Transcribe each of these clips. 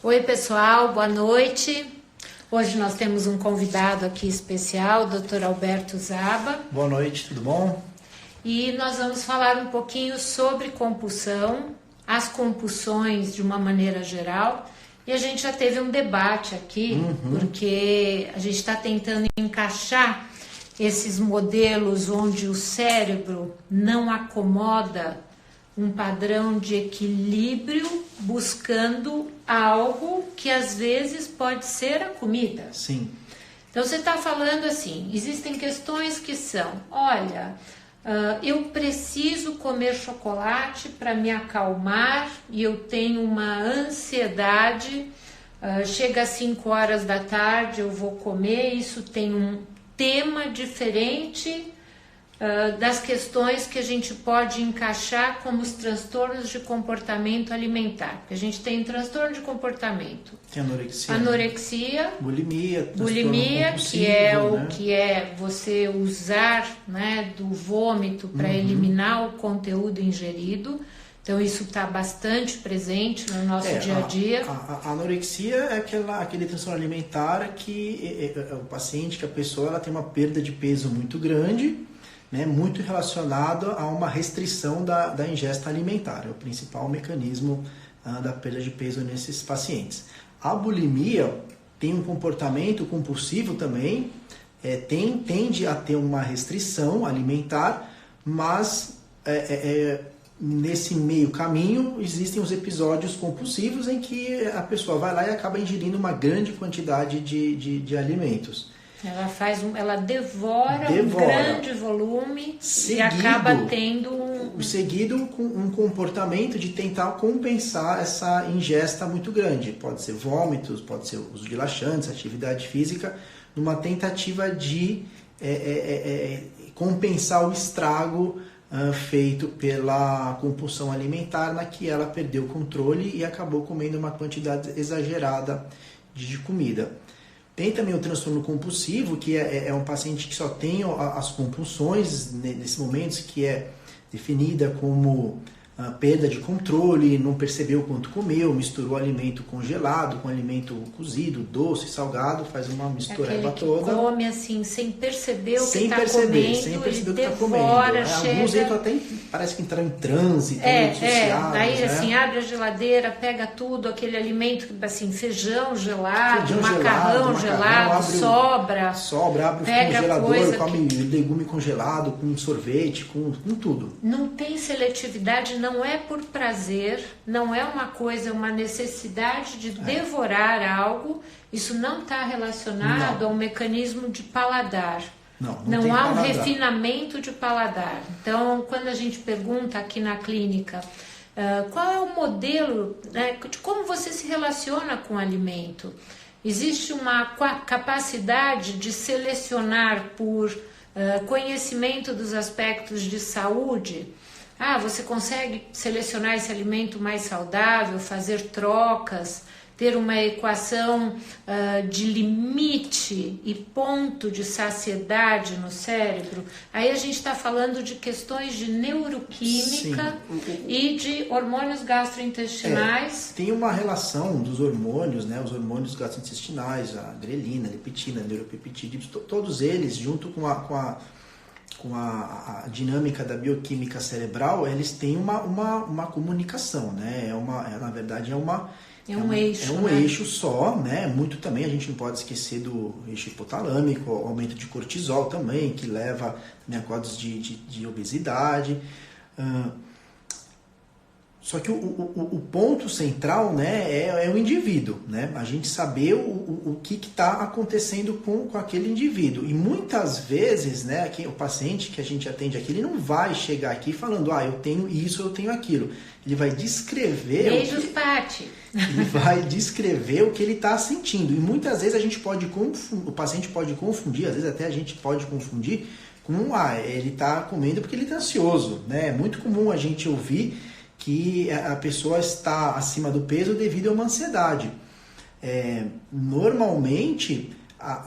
Oi pessoal, boa noite. Hoje nós temos um convidado aqui especial, o Dr. Alberto Zaba. Boa noite, tudo bom? E nós vamos falar um pouquinho sobre compulsão, as compulsões de uma maneira geral. E a gente já teve um debate aqui, porque a gente está tentando encaixar esses modelos onde o cérebro não acomoda um padrão de equilíbrio buscando algo que às vezes pode ser a comida. Sim. Então você está falando assim, existem questões que são, olha, eu preciso comer chocolate para me acalmar e eu tenho uma ansiedade, chega às 5 horas da tarde, eu vou comer, isso tem um tema diferente das questões que a gente pode encaixar como os transtornos de comportamento alimentar. Porque a gente tem transtorno de comportamento. Tem anorexia, bulimia, que é o que é você usar, né, do vômito para eliminar o conteúdo ingerido. Então isso está bastante presente no nosso dia a dia. A anorexia é aquele transtorno alimentar que o paciente, que a pessoa ela tem uma perda de peso muito grande, né, muito relacionado a uma restrição da ingesta alimentar. É o principal mecanismo da perda de peso nesses pacientes. A bulimia tem um comportamento compulsivo também, tende a ter uma restrição alimentar, mas nesse meio caminho existem os episódios compulsivos em que a pessoa vai lá e acaba ingerindo uma grande quantidade de alimentos. Ela devora um grande volume e acaba tendo seguido com um comportamento de tentar compensar essa ingesta muito grande. Pode ser vômitos, pode ser uso de laxantes, atividade física, numa tentativa de compensar o estrago feito pela compulsão alimentar, na que ela perdeu o controle e acabou comendo uma quantidade exagerada de comida. Tem também o transtorno compulsivo, que é um paciente que só tem as compulsões nesses momentos, que é definida como perda de controle, não percebeu quanto comeu, misturou alimento congelado com alimento cozido, doce, salgado, faz uma mistureba toda. Que come assim, sem perceber o que está comendo, sem perceber o que está devora, comendo. Alguns entram até, parece que entram em transe, dissociados. Daí assim, abre a geladeira, pega tudo, aquele alimento, assim, feijão gelado, macarrão gelado, sobra, abre o congelador, come legume congelado, com sorvete, com tudo. Não tem seletividade, não é por prazer, não é uma coisa, uma necessidade de devorar algo, isso não está relacionado a um mecanismo de paladar. Não há um refinamento de paladar. Então, quando a gente pergunta aqui na clínica, qual é o modelo, né, de como você se relaciona com o alimento? Existe uma capacidade de selecionar por conhecimento dos aspectos de saúde? Você consegue selecionar esse alimento mais saudável, fazer trocas, ter uma equação de limite e ponto de saciedade no cérebro? Aí a gente está falando de questões de neuroquímica e de hormônios gastrointestinais. Tem uma relação dos hormônios, né? Os hormônios gastrointestinais, a grelina, a leptina, a neuropeptídeos, todos eles, junto com a dinâmica da bioquímica cerebral, eles têm uma comunicação, né? Na verdade, é um eixo. É um eixo só, né? Muito também, a gente não pode esquecer do eixo hipotalâmico, aumento de cortisol também, que leva a quadros de obesidade. Só que o ponto central, né, é o indivíduo, né? A gente saber o que está acontecendo com aquele indivíduo. E muitas vezes, né, o paciente que a gente atende aqui, ele não vai chegar aqui falando, eu tenho isso, eu tenho aquilo. Ele vai descrever... Beijos, Pati! Ele vai descrever o que ele está sentindo. E muitas vezes o paciente pode confundir, às vezes até a gente pode confundir com, ele está comendo porque ele está ansioso, né? É muito comum a gente ouvir que a pessoa está acima do peso devido a uma ansiedade. Normalmente,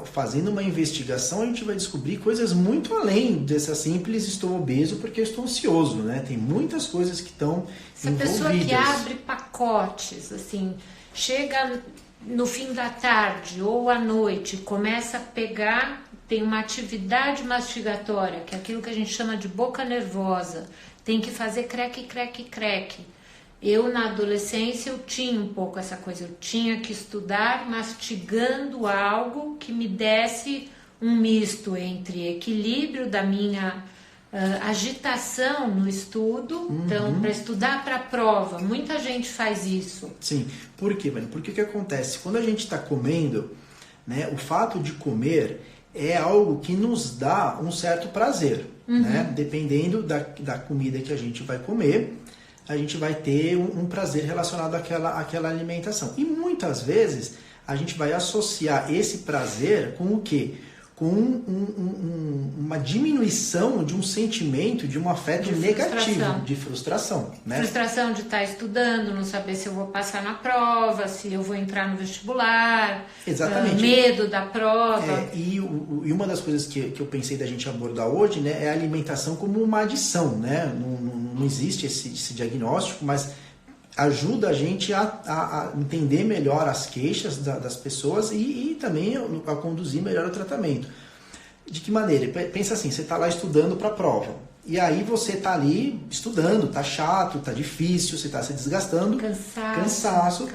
fazendo uma investigação, a gente vai descobrir coisas muito além dessa simples estou obeso porque eu estou ansioso, né? Tem muitas coisas que estão envolvidas. Essa pessoa que abre pacotes, assim, chega no fim da tarde ou à noite, começa a pegar, tem uma atividade mastigatória, que é aquilo que a gente chama de boca nervosa, tem que fazer creque, creque, creque. Eu, na adolescência, eu tinha um pouco essa coisa, eu tinha que estudar mastigando algo que me desse um misto entre equilíbrio da minha agitação no estudo, então, para estudar para a prova, muita gente faz isso. Sim, por quê, Vânia? Porque o que acontece? Quando a gente está comendo, né, o fato de comer é algo que nos dá um certo prazer, né? Dependendo da comida que a gente vai comer, a gente vai ter um prazer relacionado àquela alimentação. E muitas vezes a gente vai associar esse prazer com o quê? Com uma diminuição de um sentimento, de um afeto negativo, de frustração. Né? Frustração de estar estudando, não saber se eu vou passar na prova, se eu vou entrar no vestibular. Exatamente. Medo da prova. E uma das coisas que eu pensei da gente abordar hoje, né, é a alimentação como uma adição. Né? Não existe esse diagnóstico, mas ajuda a gente a entender melhor as queixas das pessoas e também a conduzir melhor o tratamento. De que maneira? Pensa assim, você está lá estudando para a prova. E aí você está ali estudando, está chato, está difícil, você está se desgastando. Cansaço.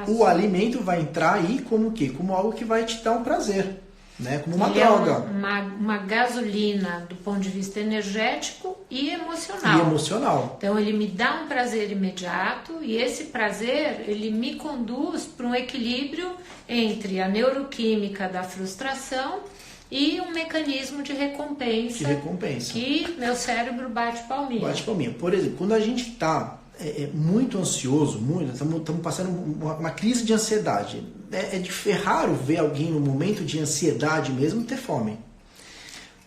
O alimento vai entrar aí como o quê? Como algo que vai te dar um prazer. Né? Como uma droga. É uma gasolina do ponto de vista energético e emocional. Então ele me dá um prazer imediato e esse prazer ele me conduz para um equilíbrio entre a neuroquímica da frustração e um mecanismo de recompensa. Que meu cérebro bate palminha. Por exemplo, quando a gente está muito ansioso, estamos passando uma crise de ansiedade. É raro ver alguém no momento de ansiedade mesmo ter fome.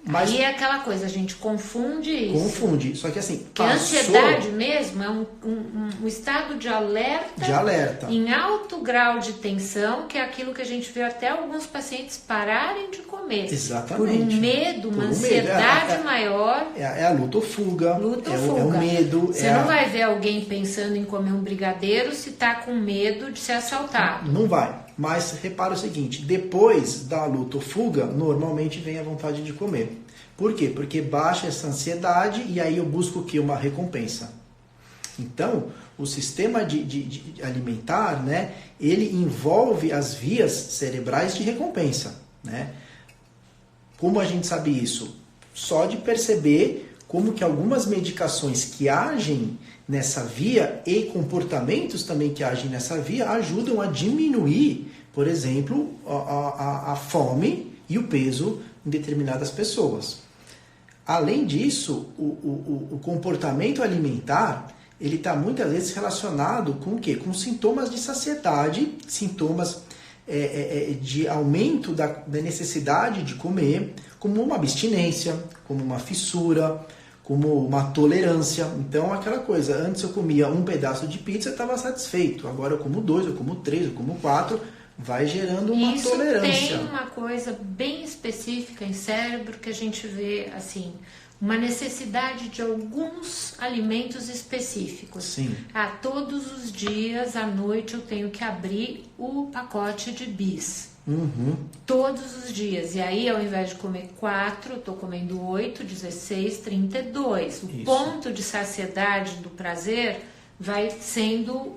Mas aí é aquela coisa, a gente confunde isso. Confunde, só que assim... Porque a ansiedade mesmo é um estado de alerta em alto grau de tensão, que é aquilo que a gente vê até alguns pacientes pararem de comer. Exatamente. Por um medo, uma ansiedade maior. É a luta ou fuga. É o medo. Você não vai ver alguém pensando em comer um brigadeiro se está com medo de ser assaltado. Não vai. Mas repara o seguinte, depois da luta ou fuga, normalmente vem a vontade de comer. Por quê? Porque baixa essa ansiedade e aí eu busco o quê? Uma recompensa. Então, o sistema de alimentar, né, ele envolve as vias cerebrais de recompensa. Né? Como a gente sabe isso? Só de perceber como que algumas medicações que agem nessa via e comportamentos também que agem nessa via ajudam a diminuir, por exemplo, a fome e o peso em determinadas pessoas. Além disso, o comportamento alimentar ele está muitas vezes relacionado com o quê? Com sintomas de saciedade, sintomas de aumento da necessidade de comer, como uma abstinência, como uma fissura, como uma tolerância. Então, aquela coisa, antes eu comia um pedaço de pizza e estava satisfeito. Agora eu como 2, eu como 3, eu como 4. Vai gerando uma tolerância. Isso tem uma coisa bem específica em cérebro que a gente vê, assim, uma necessidade de alguns alimentos específicos. Sim. Todos os dias, à noite, eu tenho que abrir o pacote de bis. Todos os dias. E aí, ao invés de comer 4, eu estou comendo 8, 16, 32. O ponto de saciedade do prazer vai sendo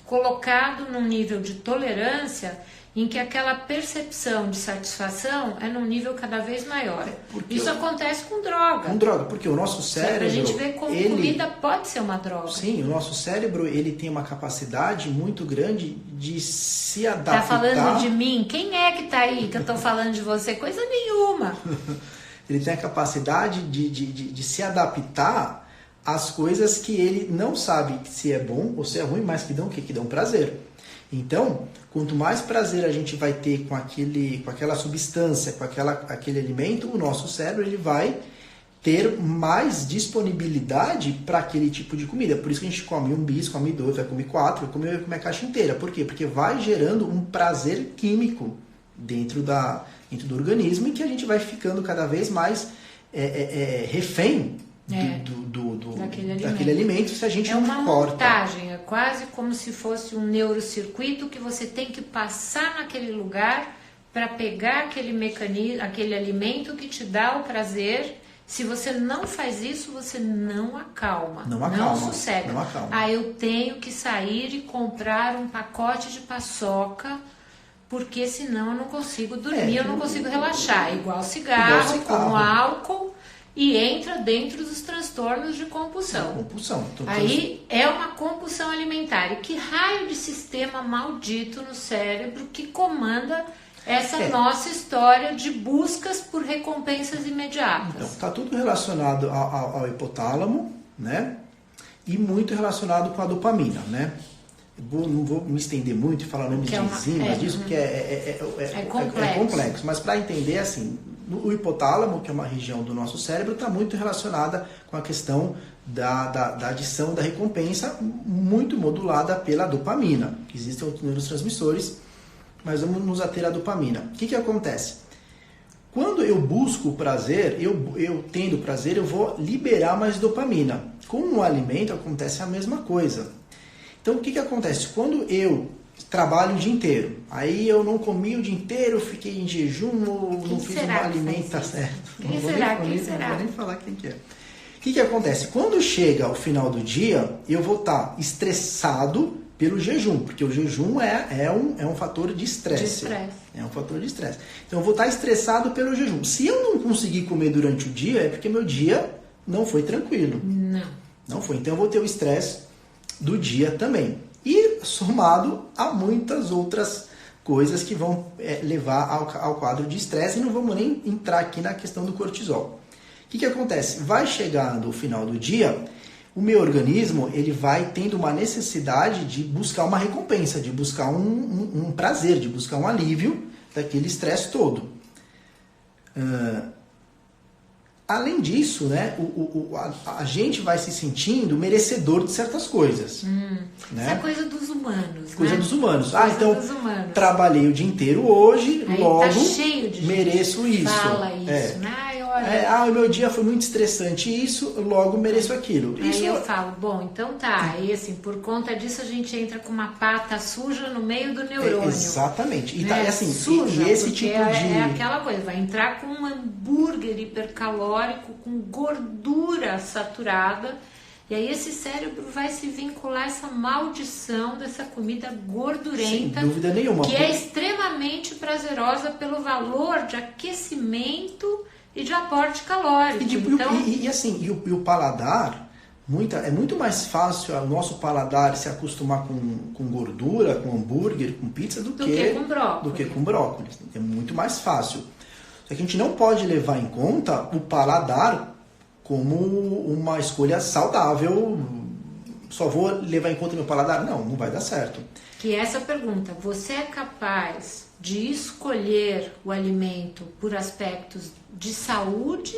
colocado num nível de tolerância em que aquela percepção de satisfação é num nível cada vez maior. Isso acontece com droga. Com droga, porque o nosso cérebro... A gente vê como comida pode ser uma droga. Sim, o nosso cérebro ele tem uma capacidade muito grande de se adaptar... Tá falando de mim? Quem é que tá aí que eu tô falando de você? Coisa nenhuma. Ele tem a capacidade de se adaptar às coisas que ele não sabe se é bom ou se é ruim, mas que dão o quê? Que dão prazer. Então, quanto mais prazer a gente vai ter com aquela substância, com aquele alimento, o nosso cérebro ele vai ter mais disponibilidade para aquele tipo de comida. Por isso que a gente come um bis, come 2, vai comer 4, vai comer a caixa inteira. Por quê? Porque vai gerando um prazer químico dentro do organismo e que a gente vai ficando cada vez mais refém daquele alimento se a gente não corta. É uma montagem, é quase como se fosse um neurocircuito que você tem que passar naquele lugar para pegar aquele mecanismo, aquele alimento que te dá o prazer. Se você não faz isso, você não acalma, não sossega. Não acalma. Ah, eu tenho que sair e comprar um pacote de paçoca, porque senão eu não consigo dormir, eu não consigo relaxar. Igual cigarro, como álcool, e entra dentro dos transtornos de compulsão. Então, aí é uma compulsão alimentar. E que raio de sistema maldito no cérebro que comanda essa nossa história de buscas por recompensas imediatas? Então, está tudo relacionado ao hipotálamo, né? E muito relacionado com a dopamina, né? Não vou me estender muito e falar nome de enzimas disso, porque é complexo. Mas para entender, assim, o hipotálamo, que é uma região do nosso cérebro, está muito relacionada com a questão da adição da recompensa, muito modulada pela dopamina. Existem outros neurotransmissores, mas vamos nos ater à dopamina. O que acontece? Quando eu busco o prazer, eu tendo prazer, eu vou liberar mais dopamina. Com o alimento acontece a mesma coisa. Então o que acontece? Quando eu trabalho o dia inteiro, aí eu não comi o dia inteiro, fiquei em jejum, não fiz uma alimentação. Quem será? Não vou nem falar quem que é. O que acontece? Quando chega o final do dia, eu vou estar estressado pelo jejum, porque o jejum é um fator de estresse. É um fator de estresse. Então eu vou estar estressado pelo jejum. Se eu não conseguir comer durante o dia, é porque meu dia não foi tranquilo. Não foi. Então eu vou ter o estresse do dia também. E somado a muitas outras coisas que vão levar ao quadro de estresse, e não vamos nem entrar aqui na questão do cortisol. O que acontece? Vai chegando o final do dia, o meu organismo ele vai tendo uma necessidade de buscar uma recompensa, de buscar um prazer, de buscar um alívio daquele estresse todo. Além disso, né, a gente vai se sentindo merecedor de certas coisas. Né? Isso é coisa dos humanos. Coisa dos humanos. Então, humanos. Trabalhei o dia inteiro hoje, aí logo tá cheio de mereço gente isso. Fala isso, né? O meu dia foi muito estressante, isso, logo mereço aquilo. Aí eu falo, bom, então tá. Aí assim, por conta disso a gente entra com uma pata suja no meio do neurônio. Exatamente. E, né? assim, suja, e esse tipo de... É aquela coisa, vai entrar com um hambúrguer hipercalórico, com gordura saturada, e aí esse cérebro vai se vincular a essa maldição dessa comida gordurenta. Sem dúvida nenhuma. Que é extremamente prazerosa pelo valor de aquecimento e de aporte calórico. E o paladar, é muito mais fácil o nosso paladar se acostumar com gordura, com hambúrguer, com pizza, do que com brócolis. É muito mais fácil. Só que a gente não pode levar em conta o paladar como uma escolha saudável. Só vou levar em conta meu paladar? Não vai dar certo. Que essa pergunta, você é capaz de escolher o alimento por aspectos de saúde,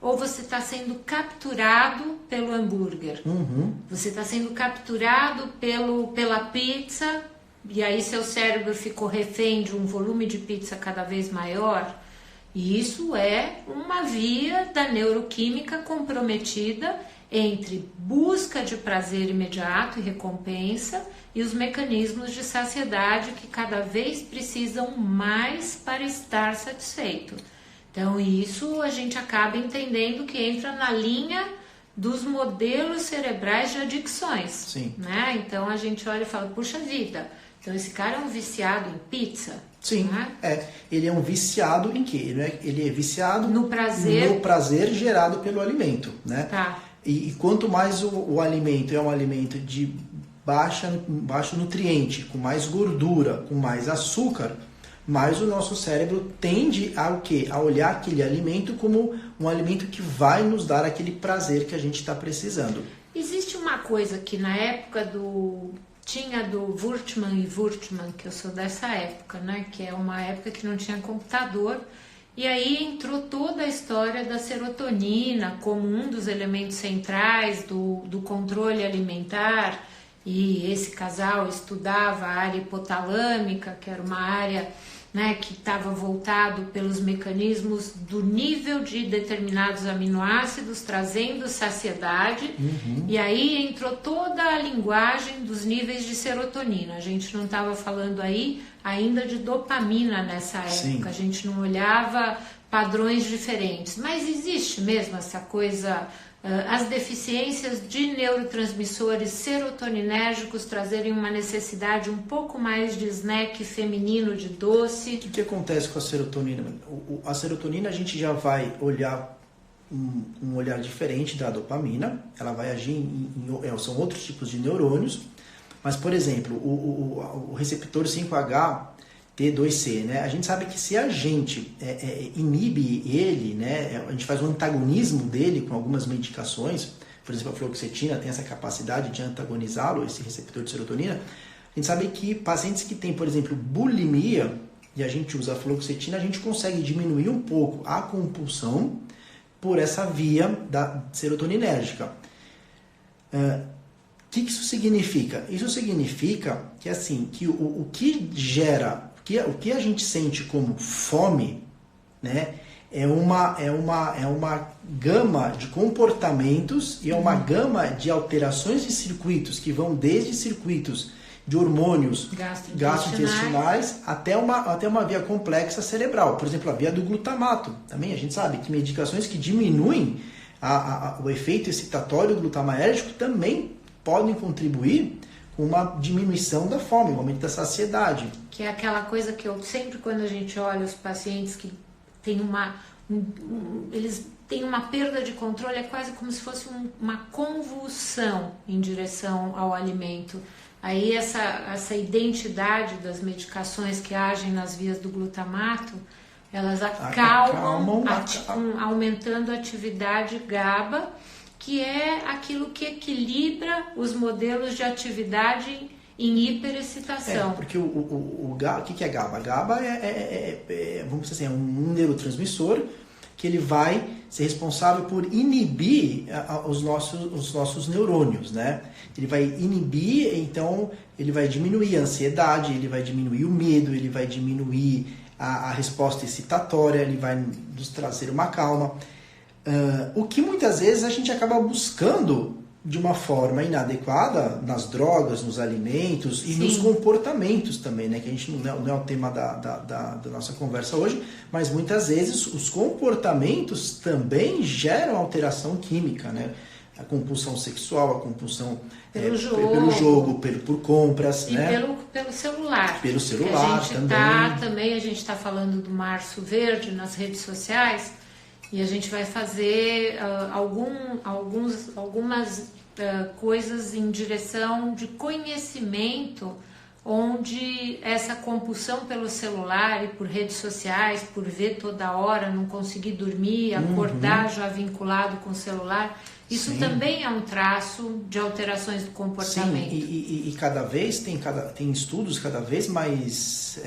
ou você está sendo capturado pelo hambúrguer? Você está sendo capturado pela pizza, e aí seu cérebro ficou refém de um volume de pizza cada vez maior? E isso é uma via da neuroquímica comprometida entre busca de prazer imediato e recompensa e os mecanismos de saciedade que cada vez precisam mais para estar satisfeito. Então isso a gente acaba entendendo que entra na linha dos modelos cerebrais de adicções. Sim. Né? Então a gente olha e fala, puxa vida, então esse cara é um viciado em pizza? Sim, né? Ele é um viciado em quê? Ele é viciado no prazer gerado pelo alimento, né? Tá. E quanto mais o alimento é um alimento de baixo nutriente, com mais gordura, com mais açúcar, mais o nosso cérebro tende a olhar aquele alimento como um alimento que vai nos dar aquele prazer que a gente está precisando. Existe uma coisa que na época tinha do Wurtman e Wurtman, que eu sou dessa época, né? Que é uma época que não tinha computador, e aí entrou toda a história da serotonina como um dos elementos centrais do controle alimentar, e esse casal estudava a área hipotalâmica, que era uma área, né, que estava voltado pelos mecanismos do nível de determinados aminoácidos, trazendo saciedade, e aí entrou toda a linguagem dos níveis de serotonina. A gente não estava falando aí ainda de dopamina nessa época, Sim. a gente não olhava padrões diferentes, mas existe mesmo essa coisa, as deficiências de neurotransmissores serotoninérgicos trazerem uma necessidade um pouco mais de snack feminino, de doce. O que acontece com a serotonina? A serotonina a gente já vai olhar um olhar diferente da dopamina, ela vai agir são outros tipos de neurônios, mas, por exemplo, o receptor 5-HT2C, né? A gente sabe que se a gente inibe ele, né? A gente faz um antagonismo dele com algumas medicações, por exemplo, a fluoxetina tem essa capacidade de antagonizá-lo, esse receptor de serotonina. A gente sabe que pacientes que têm, por exemplo, bulimia, e a gente usa a fluoxetina, a gente consegue diminuir um pouco a compulsão por essa via da serotoninérgica. O que isso significa? Isso significa que, assim, que o que gera, o que a gente sente como fome, né, é uma gama de comportamentos e é uma gama de alterações de circuitos que vão desde circuitos de hormônios gastrointestinais até uma via complexa cerebral. Por exemplo, a via do glutamato. Também a gente sabe que medicações que diminuem o efeito excitatório glutamatérgico também podem contribuir com uma diminuição da fome, um aumento da saciedade. Que é aquela coisa que eu sempre, quando a gente olha os pacientes que têm eles têm uma perda de controle, é quase como se fosse uma convulsão em direção ao alimento. Aí essa identidade das medicações que agem nas vias do glutamato, elas acalmam aumentando a atividade GABA, que é aquilo que equilibra os modelos de atividade em hiperexcitação. Porque o que é GABA? GABA vamos dizer assim, é um neurotransmissor que ele vai ser responsável por inibir os nossos neurônios, né? Ele vai inibir, então ele vai diminuir a ansiedade, ele vai diminuir o medo, ele vai diminuir a resposta excitatória, ele vai nos trazer uma calma. O que muitas vezes a gente acaba buscando de uma forma inadequada nas drogas, nos alimentos e nos comportamentos também, né? Que a gente não é o tema da nossa conversa hoje, mas muitas vezes os comportamentos também geram alteração química, né? A compulsão sexual, a compulsão pelo jogo, por compras, e né? pelo celular. Pelo celular também. A gente está falando do Março Verde nas redes sociais. E a gente vai fazer algumas coisas em direção de conhecimento, onde essa compulsão pelo celular e por redes sociais, por ver toda hora, não conseguir dormir, acordar já vinculado com o celular, isso também é um traço de alterações do comportamento. Sim, e cada vez tem estudos cada vez mais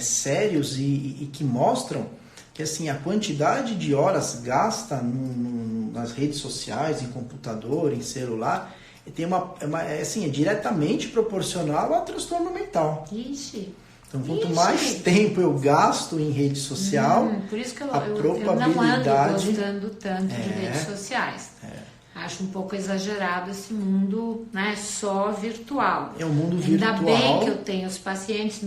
sérios e que mostram que assim, a quantidade de horas gasta nas redes sociais, em computador, em celular, é diretamente proporcional ao transtorno mental. Ixi. Então, quanto mais tempo eu gasto em rede social, por isso que eu probabilidade... não ando gostando tanto de redes sociais. Acho um pouco exagerado esse mundo, né, só virtual. É um mundo virtual. Ainda bem que eu tenho os pacientes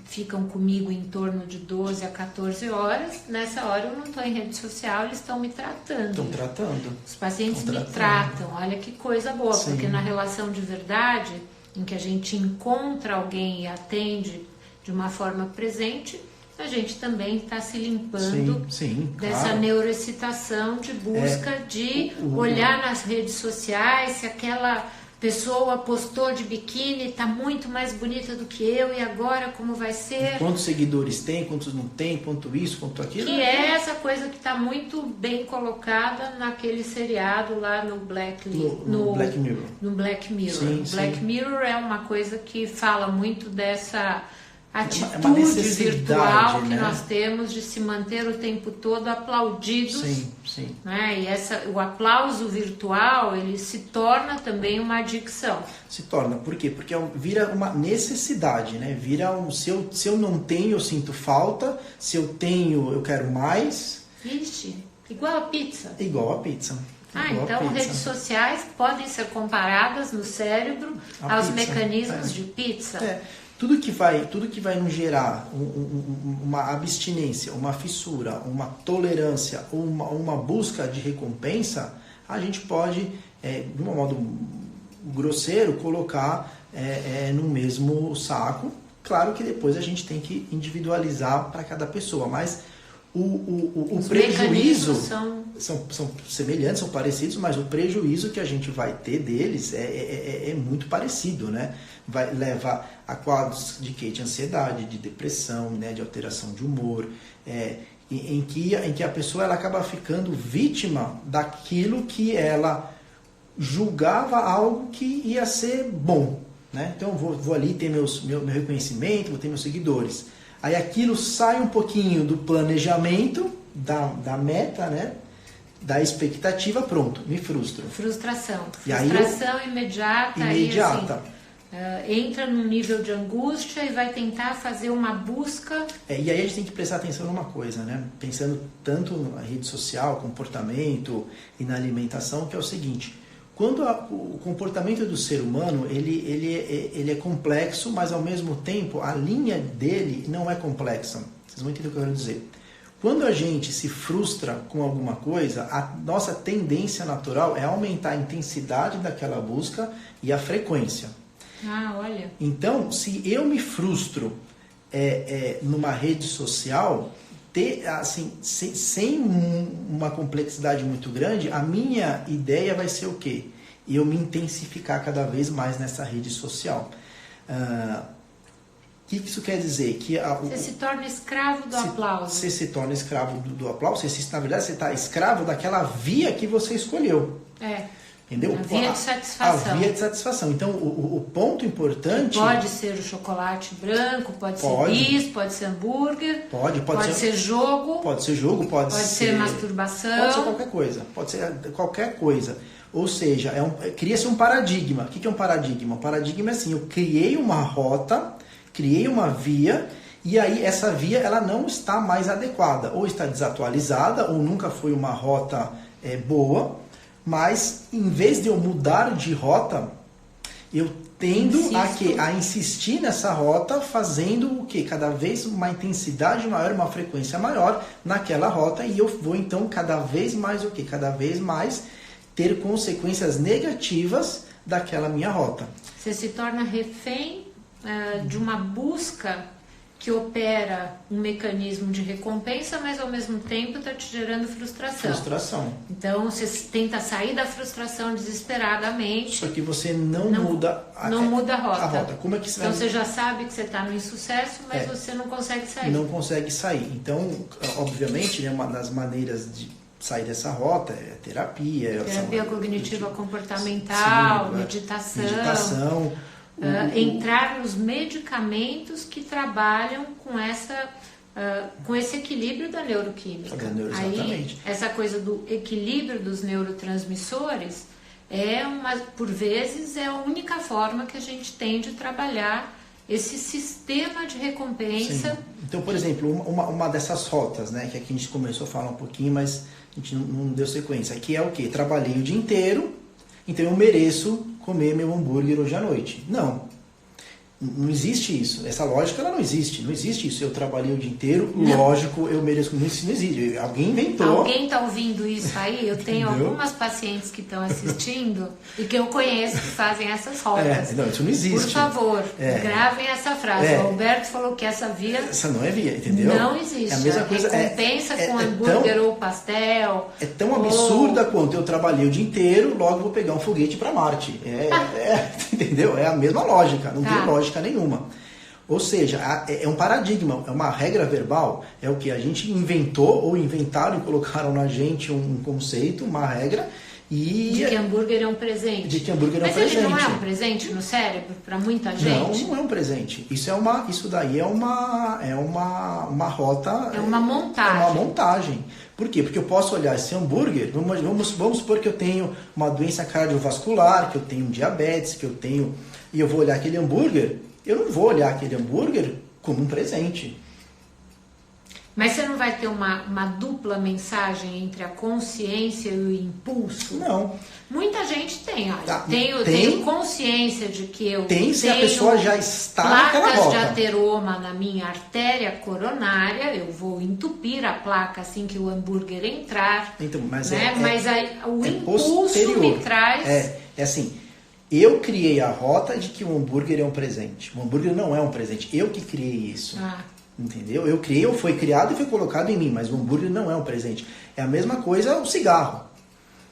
ficam comigo em torno de 12 a 14 horas. Nessa hora eu não estou em rede social, eles estão me tratando. Estão tratando. Os pacientes me tratam. Olha que coisa boa, porque na relação de verdade, em que a gente encontra alguém e atende de uma forma presente, a gente também está se limpando dessa neuroexcitação de busca de olhar nas redes sociais se aquela pessoa postou de biquíni, está muito mais bonita do que eu, e agora como vai ser? Quantos seguidores tem, quantos não tem, quanto isso, quanto aquilo. Que é essa coisa que está muito bem colocada naquele seriado lá no Black Mirror. No Black Mirror. Black Mirror é uma coisa que fala muito dessa atitude virtual que nós temos de se manter o tempo todo aplaudidos. Sim. Né? E o aplauso virtual, ele se torna também uma adicção. Se torna, por quê? Porque vira uma necessidade, né? Vira se eu não tenho, eu sinto falta, se eu tenho, eu quero mais. Vixe, igual a pizza. Igual a pizza. Então redes sociais podem ser comparadas no cérebro aos mecanismos de pizza. Tudo que vai nos gerar uma abstinência, uma fissura, uma tolerância, uma busca de recompensa, a gente pode, de um modo grosseiro, colocar no mesmo saco. Claro que depois a gente tem que individualizar para cada pessoa, mas o prejuízo são semelhantes, são parecidos, mas o prejuízo que a gente vai ter deles é muito parecido, né? Vai levar a quadros de ansiedade, de depressão, né? De alteração de humor, em que a pessoa ela acaba ficando vítima daquilo que ela julgava algo que ia ser bom, né? Então vou ali ter meu reconhecimento, vou ter meus seguidores. Aí aquilo sai um pouquinho do planejamento, da meta, né? Da expectativa, pronto, me frustro. Frustração imediata. Imediata. Aí, assim, entra num nível de angústia e vai tentar fazer uma busca. E aí a gente tem que prestar atenção numa coisa, né? Pensando tanto na rede social, comportamento e na alimentação, que é o seguinte: quando o comportamento do ser humano ele é complexo, mas ao mesmo tempo a linha dele não é complexa. Vocês vão entender o que eu quero dizer. Quando a gente se frustra com alguma coisa, a nossa tendência natural é aumentar a intensidade daquela busca e a frequência. Olha. Então, se eu me frustro numa rede social, sem uma complexidade muito grande, a minha ideia vai ser o quê? Eu me intensificar cada vez mais nessa rede social. O que isso quer dizer? Que você se torna escravo do aplauso. Você se torna escravo do aplauso. Na verdade, você está escravo daquela via que você escolheu. Entendeu? A via de satisfação. A via de satisfação. Então, o ponto importante... Pode ser o chocolate branco, pode ser bis, pode ser hambúrguer, pode ser jogo. Pode ser jogo, pode ser masturbação. Pode ser qualquer coisa. Pode ser qualquer coisa. Ou seja, cria-se um paradigma. O que é um paradigma? Um paradigma é assim: eu criei uma rota, criei uma via, e aí essa via ela não está mais adequada. Ou está desatualizada, ou nunca foi uma rota boa. Mas, em vez de eu mudar de rota, eu tendo a insistir nessa rota, fazendo o quê? Cada vez uma intensidade maior, uma frequência maior naquela rota, e eu vou, então, cada vez mais o quê? Cada vez mais ter consequências negativas daquela minha rota. Você se torna refém de uma busca que opera um mecanismo de recompensa, mas ao mesmo tempo está te gerando frustração. Então você tenta sair da frustração desesperadamente. Só que você não muda a rota. Como é que você já sabe que você está no insucesso, mas você não consegue sair. Não consegue sair. Então, obviamente, né, uma das maneiras de sair dessa rota é terapia. Terapia cognitiva comportamental, meditação. Entrar nos medicamentos que trabalham com esse equilíbrio da neuroquímica. Exatamente. Aí, essa coisa do equilíbrio dos neurotransmissores por vezes, é a única forma que a gente tem de trabalhar esse sistema de recompensa. Sim. Então, por exemplo, uma dessas rotas, né, que aqui a gente começou a falar um pouquinho, mas a gente não deu sequência, que é o quê? Trabalhei o dia inteiro, então eu mereço comer meu hambúrguer hoje à noite. Não existe isso. Essa lógica ela não existe. Não existe isso. Eu trabalhei o dia inteiro, lógico, eu mereço comer. Isso não existe. Alguém inventou. Alguém está ouvindo isso aí? Eu tenho algumas pacientes que estão assistindo e que eu conheço que fazem essas rotas. Não, isso não existe. Por favor, gravem essa frase. O Alberto falou que essa via... Essa não é via, entendeu? Não existe. É a mesma coisa. Recompensa com hambúrguer ou pastel. É tão absurda quanto eu trabalhei o dia inteiro, logo vou pegar um foguete para Marte. Entendeu? É a mesma lógica. Não tem lógica nenhuma. Ou seja, é um paradigma, é uma regra verbal, é o que a gente inventou ou inventaram e colocaram na gente um conceito, uma regra, De que hambúrguer é um presente. De que hambúrguer é um presente. Mas ele não é um presente no cérebro para muita gente? Não é um presente. Isso daí é uma rota. É uma montagem. É uma montagem. Por quê? Porque eu posso olhar esse hambúrguer, vamos supor que eu tenho uma doença cardiovascular, que eu tenho diabetes, e eu vou olhar aquele hambúrguer, eu não vou olhar aquele hambúrguer como um presente. Mas você não vai ter uma dupla mensagem entre a consciência e o impulso? Não. Muita gente tem, olha. Tem, tenho consciência de que eu tenho se a pessoa já está naquela placas rota. de ateroma na minha artéria coronária, eu vou entupir a placa assim que o hambúrguer entrar. Então, mas né? Mas aí, o impulso posterior. me traz... É assim, eu criei a rota de que o hambúrguer é um presente. O hambúrguer não é um presente, eu que criei isso. Entendeu? Eu criei, foi criado e foi colocado em mim, mas o hambúrguer não é um presente. É a mesma coisa o cigarro.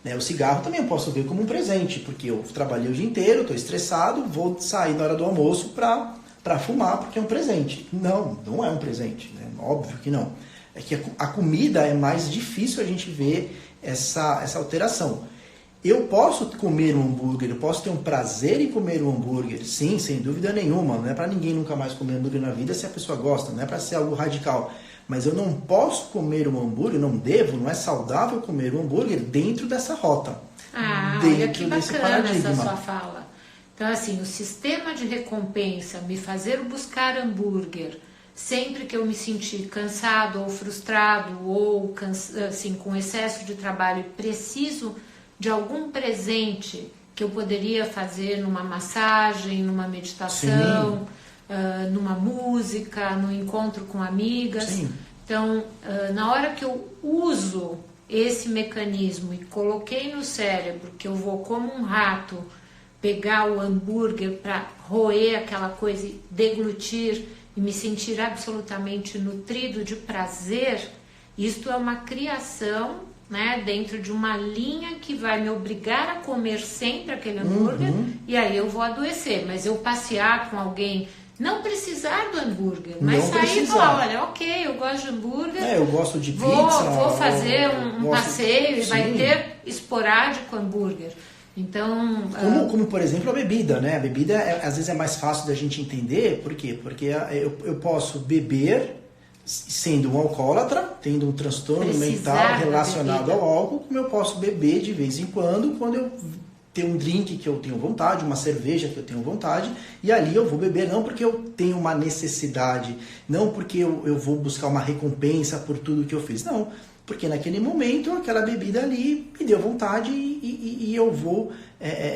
O cigarro também eu posso ver como um presente, porque eu trabalhei o dia inteiro, estou estressado, vou sair na hora do almoço para fumar, porque é um presente. Não é um presente, né? Óbvio que não. É que a comida é mais difícil a gente ver essa alteração. Eu posso comer um hambúrguer, eu posso ter um prazer em comer um hambúrguer, sim, sem dúvida nenhuma. Não é para ninguém nunca mais comer hambúrguer na vida se a pessoa gosta, não é para ser algo radical. Mas eu não posso comer um hambúrguer, não é saudável comer um hambúrguer dentro dessa rota. Olha que bacana essa sua fala. Então, assim, o sistema de recompensa, me fazer buscar hambúrguer, sempre que eu me sentir cansado ou frustrado ou assim, com excesso de trabalho e preciso de algum presente que eu poderia fazer numa massagem, numa meditação, numa música, no encontro com amigas. Sim. Então, na hora que eu uso esse mecanismo e coloquei no cérebro que eu vou como um rato pegar o hambúrguer para roer aquela coisa e deglutir e me sentir absolutamente nutrido de prazer, isto é uma criação, né, dentro de uma linha que vai me obrigar a comer sempre aquele hambúrguer, e aí eu vou adoecer. Mas eu passear com alguém, não precisar do hambúrguer, mas sair e falar, olha, ok, eu gosto de hambúrguer, eu gosto de pizza, vou fazer um passeio e sim. vai ter esporádico hambúrguer. Então, como por exemplo a bebida, né? A bebida às vezes é mais fácil da gente entender, por quê? Porque eu posso beber sendo um alcoólatra, tendo um transtorno mental relacionado ao álcool, como eu posso beber de vez em quando eu tenho um drink que eu tenho vontade, uma cerveja que eu tenho vontade, e ali eu vou beber não porque eu tenho uma necessidade, não porque eu vou buscar uma recompensa por tudo que eu fiz, não, porque naquele momento aquela bebida ali me deu vontade e eu vou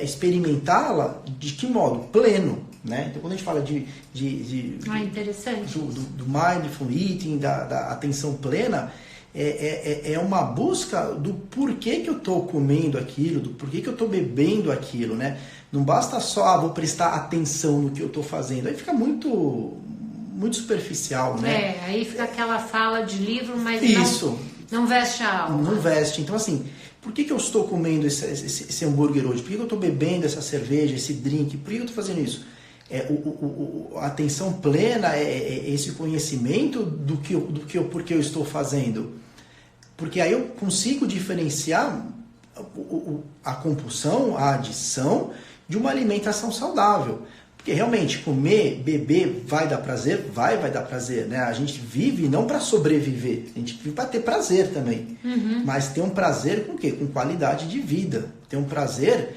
experimentá-la de que modo? Pleno. Né? Então, quando a gente fala interessante. do mindful eating, da atenção plena, é uma busca do porquê que eu estou comendo aquilo, do porquê que eu estou bebendo aquilo. Né? Não basta só, vou prestar atenção no que eu estou fazendo. Aí fica muito superficial. Né? Aí fica aquela fala de livro, mas não veste a alma. Não veste. Então, assim, por que eu estou comendo esse hambúrguer hoje? Por que eu estou bebendo essa cerveja, esse drink? Por que eu estou fazendo isso? A atenção plena é esse conhecimento do porquê eu estou fazendo. Porque aí eu consigo diferenciar a compulsão, a adição de uma alimentação saudável. Porque realmente comer, beber vai dar prazer? Vai dar prazer. Né? A gente vive não para sobreviver, a gente vive para ter prazer também. Mas ter um prazer com o quê? Com qualidade de vida. Ter um prazer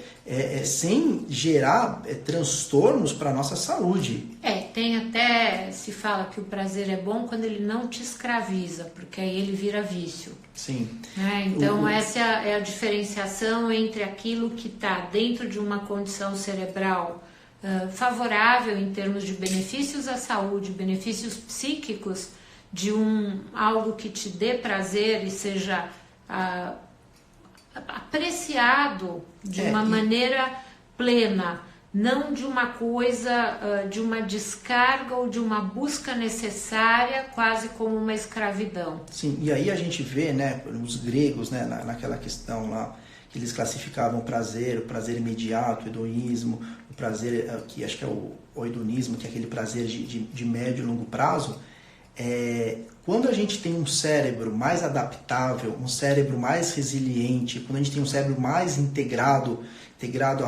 sem gerar transtornos para a nossa saúde. Tem até, se fala que o prazer é bom quando ele não te escraviza, porque aí ele vira vício. Sim. Então essa é a diferenciação entre aquilo que está dentro de uma condição cerebral favorável em termos de benefícios à saúde, benefícios psíquicos, de algo que te dê prazer e seja apreciado de uma maneira plena, não de uma coisa, de uma descarga ou de uma busca necessária, quase como uma escravidão. Sim, e aí a gente vê, né, os gregos, né, naquela questão lá, que eles classificavam o prazer imediato, o hedonismo, o prazer, que acho que é o hedonismo, que é aquele prazer de médio e longo prazo. Quando a gente tem um cérebro mais adaptável, um cérebro mais resiliente, quando a gente tem um cérebro mais integrado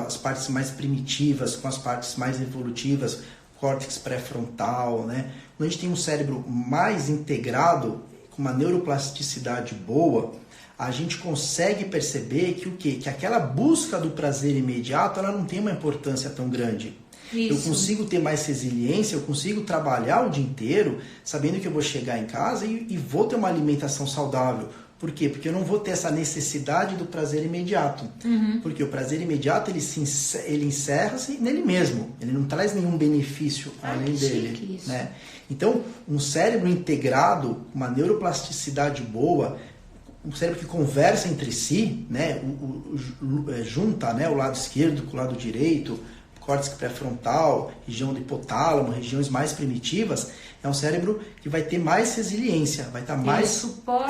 às partes mais primitivas com as partes mais evolutivas, córtex pré-frontal, né? Quando a gente tem um cérebro mais integrado, com uma neuroplasticidade boa, a gente consegue perceber que o quê? Que aquela busca do prazer imediato, ela não tem uma importância tão grande. Isso. Eu consigo ter mais resiliência, eu consigo trabalhar o dia inteiro sabendo que eu vou chegar em casa e vou ter uma alimentação saudável. Por quê? Porque eu não vou ter essa necessidade do prazer imediato. Porque o prazer imediato, ele encerra-se nele mesmo. Ele não traz nenhum benefício além dele. Né? Então, um cérebro integrado, uma neuroplasticidade boa, um cérebro que conversa entre si, né? Junta, né? O lado esquerdo com o lado direito, córtex pré-frontal, região do hipotálamo, regiões mais primitivas, é um cérebro que vai ter mais resiliência, vai estar mais...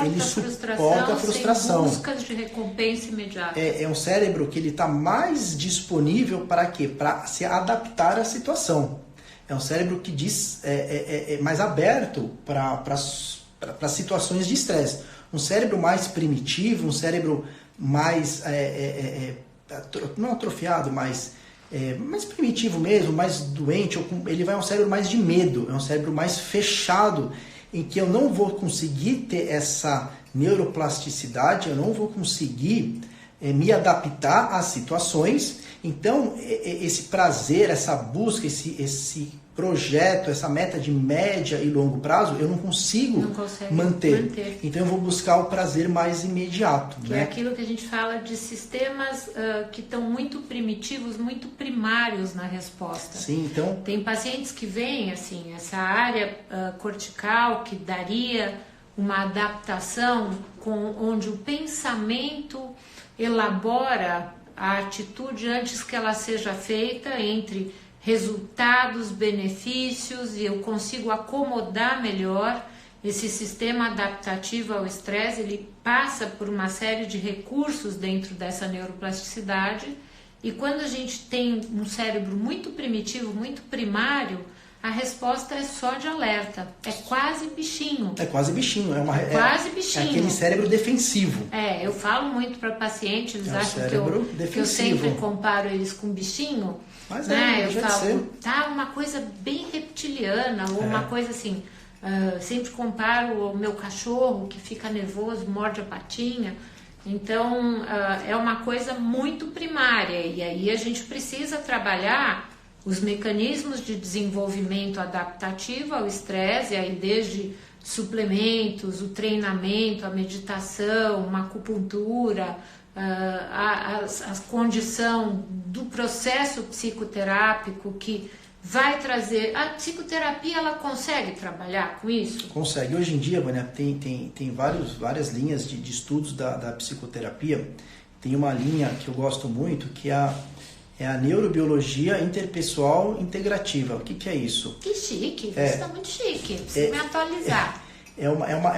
Ele suporta a frustração, sem buscas de recompensa imediata. É um cérebro que ele está mais disponível para quê? Para se adaptar à situação. É um cérebro que é mais aberto para situações de estresse. Um cérebro mais primitivo, um cérebro mais... não atrofiado, mas... mais primitivo mesmo, mais doente, ele vai a um cérebro mais de medo, é um cérebro mais fechado, em que eu não vou conseguir ter essa neuroplasticidade, eu não vou conseguir me adaptar às situações. Então, esse prazer, essa busca, esse projeto, essa meta de média e longo prazo, eu não consigo manter. Então, eu vou buscar o prazer mais imediato. Que é aquilo que a gente fala de sistemas que estão muito primitivos, muito primários na resposta. Sim, então... Tem pacientes que veem, assim, essa área cortical que daria uma adaptação onde o pensamento elabora a atitude antes que ela seja feita, entre resultados, benefícios, e eu consigo acomodar melhor esse sistema adaptativo ao estresse. Ele passa por uma série de recursos dentro dessa neuroplasticidade, e quando a gente tem um cérebro muito primitivo, muito primário, a resposta é só de alerta, é quase bichinho. É quase bichinho, quase bichinho. É aquele cérebro defensivo. Eu falo muito para pacientes, eles acham que eu sempre comparo eles com bichinho. Mas eu falo, tá uma coisa bem reptiliana, ou uma coisa assim, sempre comparo o meu cachorro que fica nervoso, morde a patinha. Então, é uma coisa muito primária, e aí a gente precisa trabalhar os mecanismos de desenvolvimento adaptativo ao estresse, aí desde suplementos, o treinamento, a meditação, uma acupuntura, a condição do processo psicoterápico que vai trazer... A psicoterapia, ela consegue trabalhar com isso? Consegue. Hoje em dia, Vânia, tem várias linhas de estudos da psicoterapia. Tem uma linha que eu gosto muito, que é a neurobiologia interpessoal integrativa. O que é isso? Que chique, você está muito chique, precisa me atualizar. É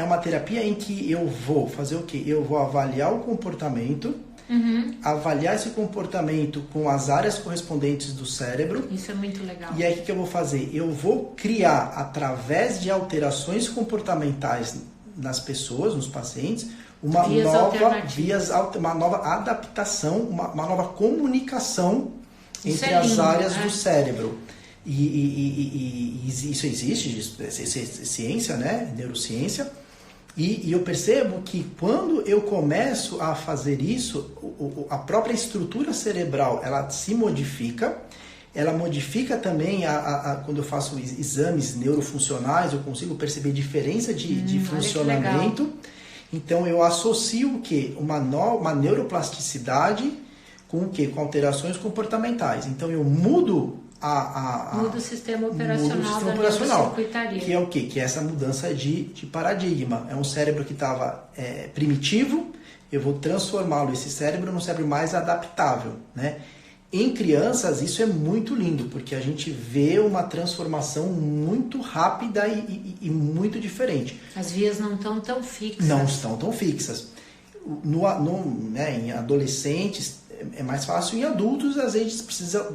uma terapia em que eu vou fazer o quê? Eu vou avaliar o comportamento, avaliar esse comportamento com as áreas correspondentes do cérebro. Isso é muito legal. E aí o que eu vou fazer? Eu vou criar, através de alterações comportamentais nas pessoas, nos pacientes, uma nova adaptação, uma nova comunicação entre as áreas do cérebro. E isso existe, ciência, né? Neurociência. E eu percebo que quando eu começo a fazer isso, a própria estrutura cerebral, ela se modifica. Ela modifica também, quando eu faço exames neurofuncionais, eu consigo perceber diferença de funcionamento. Então, eu associo o quê? Uma neuroplasticidade com o quê? Com alterações comportamentais. Então, eu mudo muda o sistema operacional da neurocircuitaria. Que é o quê? Que é essa mudança de paradigma. É um cérebro que estava primitivo, eu vou transformá-lo, esse cérebro, num cérebro mais adaptável, né? Em crianças, isso é muito lindo, porque a gente vê uma transformação muito rápida e muito diferente. As vias não estão tão fixas. Não estão tão fixas. Em adolescentes é mais fácil, em adultos às vezes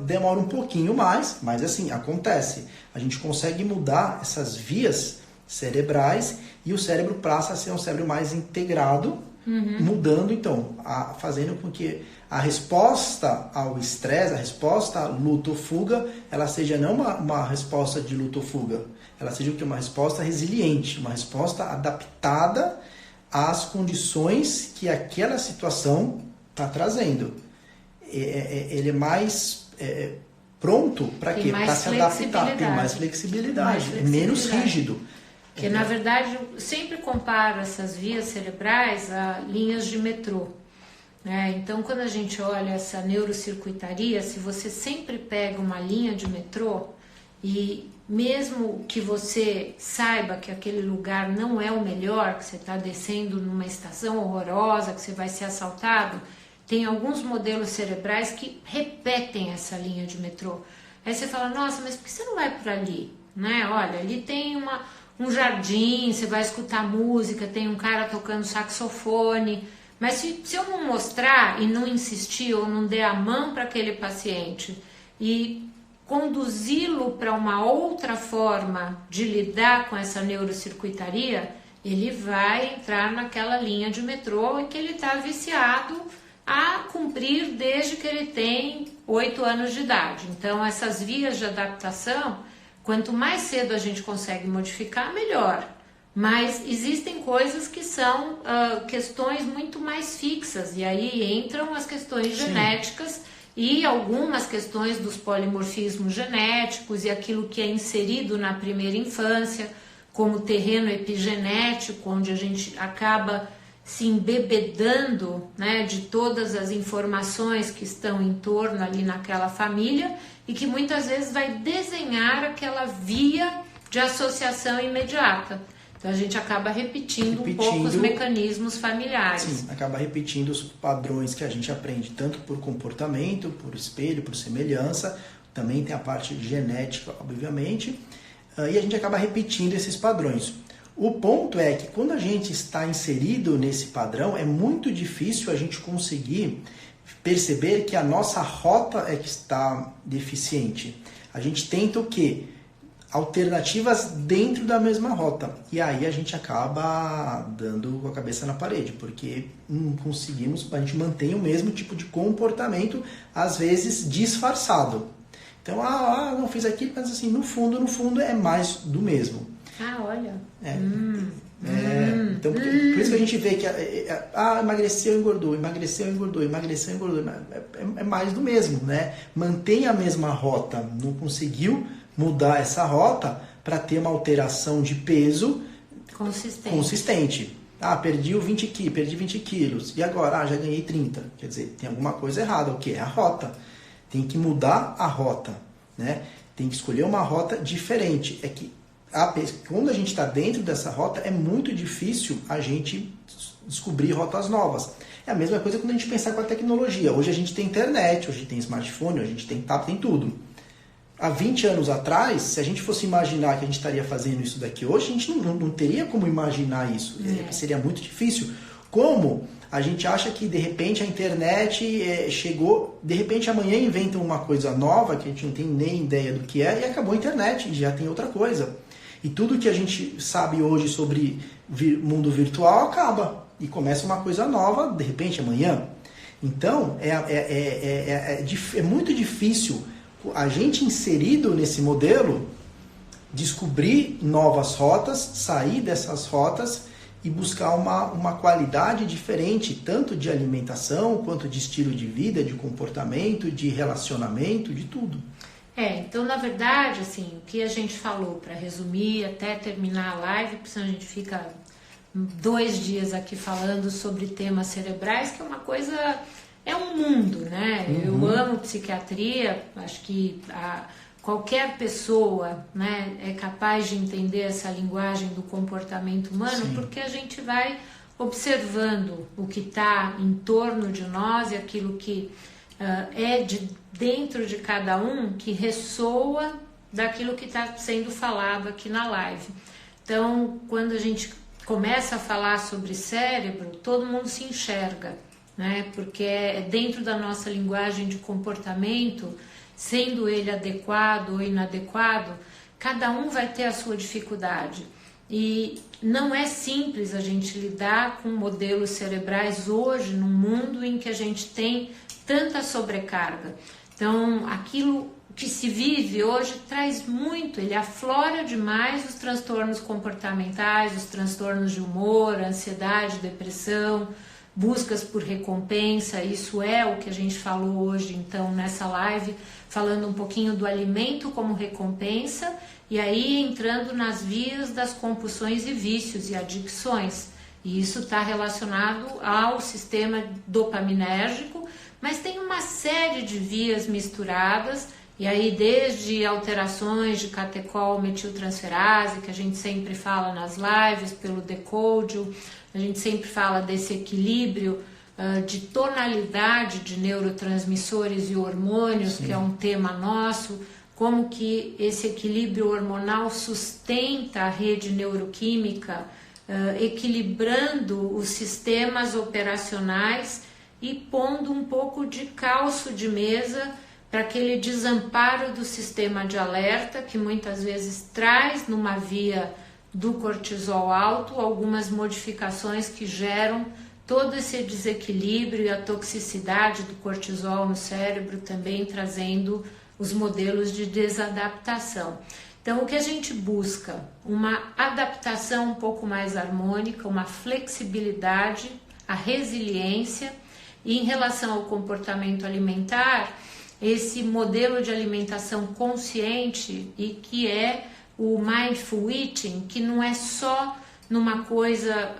demora um pouquinho mais, mas assim, acontece. A gente consegue mudar essas vias cerebrais e o cérebro passa a ser um cérebro mais integrado, mudando então, fazendo com que a resposta ao estresse, a resposta à luta ou fuga, ela seja não uma resposta de luta ou fuga, ela seja o que? Uma resposta resiliente, uma resposta adaptada às condições que aquela situação está trazendo. Ele é mais pronto para quê? Para se adaptar, tem mais flexibilidade, é menos rígido. Porque, na verdade, eu sempre comparo essas vias cerebrais a linhas de metrô. Então, quando a gente olha essa neurocircuitaria, se você sempre pega uma linha de metrô e mesmo que você saiba que aquele lugar não é o melhor, que você está descendo numa estação horrorosa, que você vai ser assaltado, tem alguns modelos cerebrais que repetem essa linha de metrô. Aí você fala, nossa, mas por que você não vai por ali? Olha, ali tem um jardim, você vai escutar música, tem um cara tocando saxofone. Mas se eu não mostrar e não insistir ou não der a mão para aquele paciente e conduzi-lo para uma outra forma de lidar com essa neurocircuitaria, ele vai entrar naquela linha de metrô em que ele está viciado a cumprir desde que ele tem 8 anos de idade. Então, essas vias de adaptação, quanto mais cedo a gente consegue modificar, melhor. Mas existem coisas que são questões muito mais fixas, e aí entram as questões genéticas e algumas questões dos polimorfismos genéticos e aquilo que é inserido na primeira infância, como terreno epigenético, onde a gente acaba se embebedando, de todas as informações que estão em torno ali naquela família e que muitas vezes vai desenhar aquela via de associação imediata. Então a gente acaba repetindo um pouco os mecanismos familiares. Sim, acaba repetindo os padrões que a gente aprende, tanto por comportamento, por espelho, por semelhança, também tem a parte genética, obviamente, e a gente acaba repetindo esses padrões. O ponto é que quando a gente está inserido nesse padrão, é muito difícil a gente conseguir perceber que a nossa rota é que está deficiente. A gente tenta o quê? Alternativas dentro da mesma rota. E aí a gente acaba dando com a cabeça na parede, porque não conseguimos, a gente mantém o mesmo tipo de comportamento, às vezes disfarçado. Então, não fiz aquilo, mas assim, no fundo é mais do mesmo. Olha. Então, por isso que a gente vê que emagreceu, engordou, emagreceu, engordou, emagreceu, engordou. É mais do mesmo, né? Mantém a mesma rota, não conseguiu mudar essa rota para ter uma alteração de peso consistente. Perdi 20 quilos. E agora? Já ganhei 30. Quer dizer, tem alguma coisa errada. O que? É a rota. Tem que mudar a rota, né? Tem que escolher uma rota diferente. É que quando a gente está dentro dessa rota, é muito difícil a gente descobrir rotas novas. É a mesma coisa quando a gente pensar com a tecnologia. Hoje a gente tem internet, hoje tem smartphone, hoje a gente tem tablet, tem tudo. Há 20 anos atrás, se a gente fosse imaginar que a gente estaria fazendo isso daqui hoje, a gente não teria como imaginar isso. Seria muito difícil. Como a gente acha que de repente a internet chegou, de repente amanhã inventam uma coisa nova que a gente não tem nem ideia do que é e acabou a internet e já tem outra coisa. E tudo que a gente sabe hoje sobre mundo virtual acaba e começa uma coisa nova de repente amanhã. Então é muito difícil a gente inserido nesse modelo descobrir novas rotas, sair dessas rotas e buscar uma qualidade diferente, tanto de alimentação, quanto de estilo de vida, de comportamento, de relacionamento, de tudo. Então, na verdade, assim, o que a gente falou, para resumir, até terminar a live, porque senão a gente fica 2 dias aqui falando sobre temas cerebrais, que é uma coisa, é um mundo, né? Eu amo psiquiatria, acho que qualquer pessoa, né, é capaz de entender essa linguagem do comportamento humano. Sim. Porque a gente vai observando o que está em torno de nós e aquilo que é de dentro de cada um, que ressoa daquilo que está sendo falado aqui na live. Então, quando a gente começa a falar sobre cérebro, todo mundo se enxerga, né? Porque é dentro da nossa linguagem de comportamento, sendo ele adequado ou inadequado, cada um vai ter a sua dificuldade. E não é simples a gente lidar com modelos cerebrais hoje, num mundo em que a gente tem tanta sobrecarga. Então, aquilo que se vive hoje traz muito, ele aflora demais os transtornos comportamentais, os transtornos de humor, ansiedade, depressão, buscas por recompensa. Isso é o que a gente falou hoje, então, nessa live, falando um pouquinho do alimento como recompensa, e aí entrando nas vias das compulsões e vícios e adicções. E isso está relacionado ao sistema dopaminérgico, mas tem uma série de vias misturadas, e aí desde alterações de catecol metiltransferase, que a gente sempre fala nas lives, pelo decódio, a gente sempre fala desse equilíbrio de tonalidade de neurotransmissores e hormônios, Sim. que é um tema nosso, como que esse equilíbrio hormonal sustenta a rede neuroquímica, equilibrando os sistemas operacionais e pondo um pouco de calço de mesa para aquele desamparo do sistema de alerta, que muitas vezes traz numa via do cortisol alto algumas modificações que geram todo esse desequilíbrio e a toxicidade do cortisol no cérebro, também trazendo os modelos de desadaptação. Então, o que a gente busca? Uma adaptação um pouco mais harmônica, uma flexibilidade, a resiliência, e em relação ao comportamento alimentar, esse modelo de alimentação consciente e que é o mindful eating, que não é só numa coisa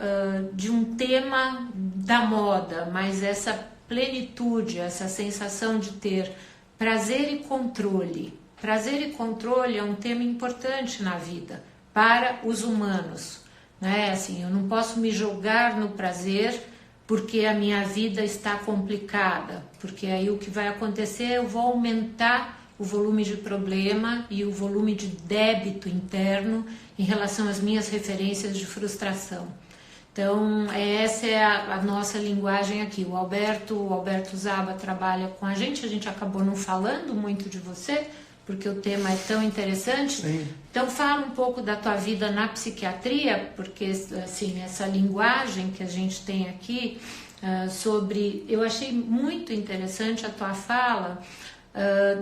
de um tema da moda, mas essa plenitude, essa sensação de ter prazer e controle. Prazer e controle é um tema importante na vida para os humanos, né? Assim, eu não posso me jogar no prazer porque a minha vida está complicada, porque aí o que vai acontecer, eu vou aumentar o volume de problema e o volume de débito interno em relação às minhas referências de frustração. Então, essa é a nossa linguagem aqui. O Alberto Zaba trabalha com a gente acabou não falando muito de você, porque o tema é tão interessante. Sim. Então, fala um pouco da tua vida na psiquiatria, porque assim, essa linguagem que a gente tem aqui sobre... Eu achei muito interessante a tua fala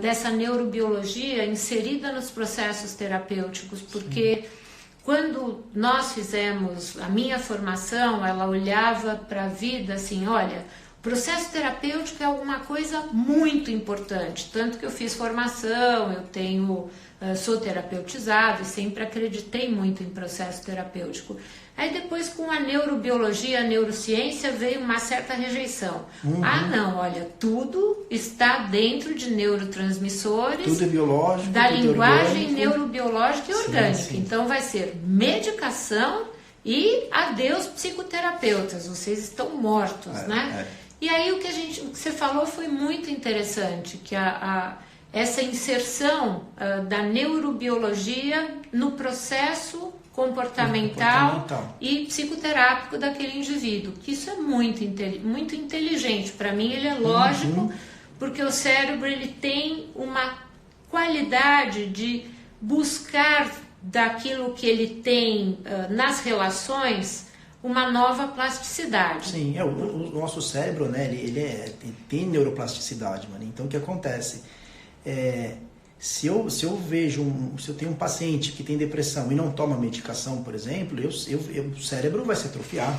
dessa neurobiologia inserida nos processos terapêuticos, porque... Sim. Quando nós fizemos a minha formação, ela olhava para a vida assim, olha, o processo terapêutico é alguma coisa muito importante, tanto que eu fiz formação, eu sou terapeutizado e sempre acreditei muito em processo terapêutico. Aí depois com a neurobiologia, a neurociência, veio uma certa rejeição. Ah, não, olha, tudo está dentro de neurotransmissores, tudo é biológico, da tudo linguagem orgânico. Neurobiológica e orgânica. Sim. Então vai ser medicação e adeus psicoterapeutas, vocês estão mortos, né? E aí o que você falou foi muito interessante, que essa inserção da neurobiologia no processo comportamental e psicoterápico daquele indivíduo, que isso é muito inteligente. Para mim ele é lógico, porque o cérebro ele tem uma qualidade de buscar daquilo que ele tem nas relações uma nova plasticidade. Sim, o nosso cérebro, né, ele tem neuroplasticidade, mano. Então o que acontece? Se eu tenho um paciente que tem depressão e não toma medicação, por exemplo, o cérebro vai se atrofiar,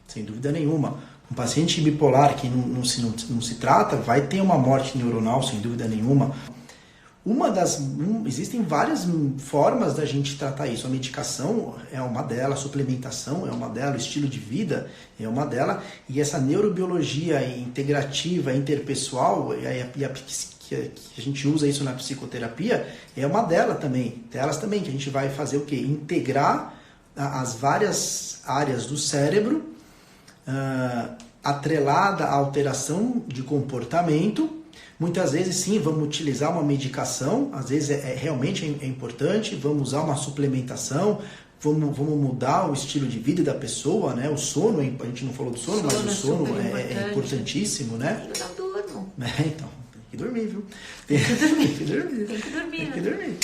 sem dúvida nenhuma. Um paciente bipolar que não se trata vai ter uma morte neuronal, sem dúvida nenhuma. Existem várias formas da gente tratar isso. A medicação é uma delas, a suplementação é uma delas, o estilo de vida é uma delas, e essa neurobiologia integrativa, interpessoal, que a gente usa isso na psicoterapia, é uma delas também, que a gente vai fazer o quê? Integrar as várias áreas do cérebro, atrelada à alteração de comportamento. Muitas vezes sim, vamos utilizar uma medicação, às vezes realmente é importante, vamos usar uma suplementação, vamos mudar o estilo de vida da pessoa, né? O sono, a gente não falou do sono, mas o sono é importantíssimo, né? Eu não durmo. Então, que dormir, viu? Tem que dormir. Tem que dormir. Tem que dormir. Tem que dormir.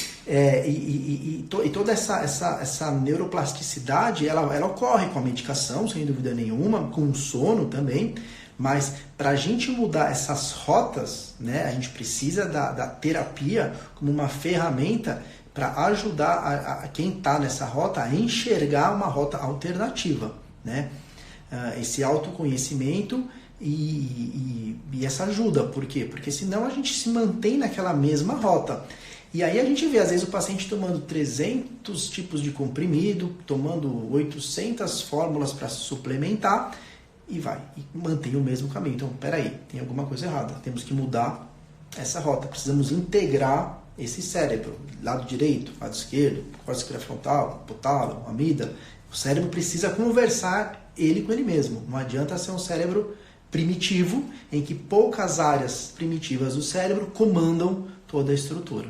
E toda essa neuroplasticidade, ela ocorre com a medicação, sem dúvida nenhuma, com o sono também, mas para a gente mudar essas rotas, né, a gente precisa da terapia como uma ferramenta para ajudar a quem está nessa rota a enxergar uma rota alternativa, né? Esse autoconhecimento e essa ajuda. Por quê? Porque senão a gente se mantém naquela mesma rota. E aí a gente vê, às vezes, o paciente tomando 300 tipos de comprimido, tomando 800 fórmulas para suplementar e mantém o mesmo caminho. Então, peraí, tem alguma coisa errada. Temos que mudar essa rota. Precisamos integrar esse cérebro, lado direito, lado esquerdo, córtex pré-frontal, hipotálamo, amígdala. O cérebro precisa conversar ele com ele mesmo. Não adianta ser um cérebro primitivo, em que poucas áreas primitivas do cérebro comandam toda a estrutura.